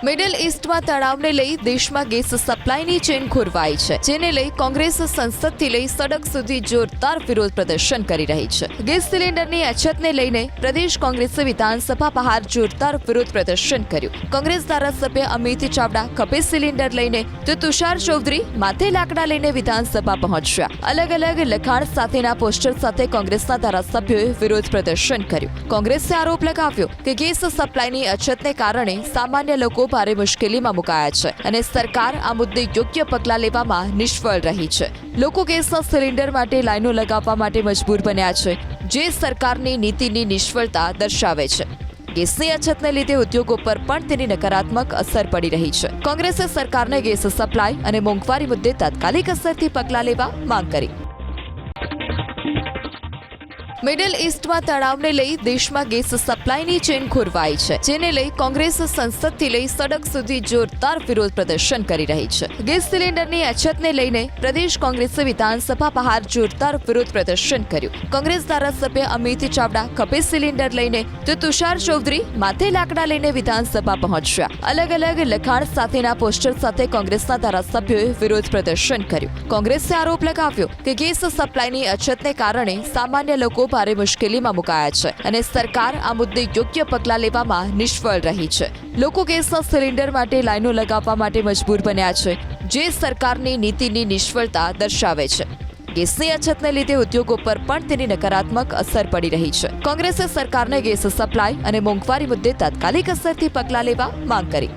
Middle ઈસ્ટમાં તણાવને લઈ દેશમાં ગેસ સપ્લાયની ચેન ખોરવાઈ છે, જેને લઈ કોંગ્રેસ સંસદથી લઈ સડક સુધી જોરદાર વિરોધ પ્રદર્શન કરી રહી છે। ગેસ સિલિન્ડરની અછતને લઈને પ્રદેશ કોંગ્રેસે વિધાનસભા બહાર જોરદાર વિરોધ પ્રદર્શન કર્યું। કોંગ્રેસ ધારાસભ્ય અમિત ચાવડા ખભે સિલિન્ડર લઈને તો તુષાર ચૌધરી માથે લાકડા લઈને વિધાનસભા પહોંચ્યા। અલગ અલગ લખાણ સાથેના પોસ્ટર સાથે કોંગ્રેસના ધારાસભ્યોએ વિરોધ પ્રદર્શન કર્યું। કોંગ્રેસે આરોપ લગાવ્યો કે ગેસ સપ્લાયની અછતને કારણે સામાન્ય લોકો ભારે મુશ્કેલીમાં મુકાયા છે અને સરકાર આ મુદ્દે યોગ્ય પગલાં લેવામાં નિષ્ફળ રહી છે। લોકો ગેસના સિલિન્ડર માટે લાઈનો લગાવવા માટે મજબૂર બન્યા છે, જે સરકારની નીતિની નિષ્ફળતા દર્શાવે છે। ગેસની અછતને લીધે ઉદ્યોગો પર પણ તેની નકારાત્મક અસર પડી રહી છે। કોંગ્રેસે સરકારને ગેસ સપ્લાય અને મોંઘવારી મુદ્દે તાત્કાલિક અસરથી પગલાં લેવા માંગ કરી। મિડલ ઈસ્ટમાં તણાવને લઈ દેશમાં ગેસ સપ્લાયની ચેન ખોરવાઈ છે, જેને લઈ કોંગ્રેસ સંસદથી લઈ સડક સુધી જોરદાર વિરોધ પ્રદર્શન કરી રહી છે। ગેસ સિલિન્ડરની અછતને લઈને પ્રદેશ કોંગ્રેસે વિધાનસભા બહાર જોરદાર વિરોધ પ્રદર્શન કર્યું। કોંગ્રેસ ધારાસભ્ય અમિત ચાવડા ખભે સિલિન્ડર લઈને તો તુષાર ચૌધરી માથે લાકડા લઈને વિધાનસભા પહોંચ્યા। અલગ અલગ લખાણ સાથેના પોસ્ટર સાથે કોંગ્રેસના ધારાસભ્યોએ વિરોધ પ્રદર્શન કર્યું। કોંગ્રેસે આરોપ લગાવ્યો કે ગેસ સપ્લાયની અછતને કારણે સામાન્ય લોકો ભારે મુશ્કેલીમાં મુકાયા છે અને સરકાર આ મુદ્દે યોગ્ય પગલાં લેવામાં નિષ્ફળ રહી છે। લોકો ગેસના સિલિન્ડર માટે લાઈનો લગાવવા માટે મજબૂર બન્યા છે, જે સરકારની નીતિની નિષ્ફળતા દર્શાવે છે। ગેસની અછતને લીધે ઉદ્યોગો પર પણ તેની નકારાત્મક અસર પડી રહી છે। કોંગ્રેસે સરકારને ગેસ સપ્લાય અને મોંઘવારી મુદ્દે તાત્કાલિક અસરથી પગલાં લેવા માંગ કરી।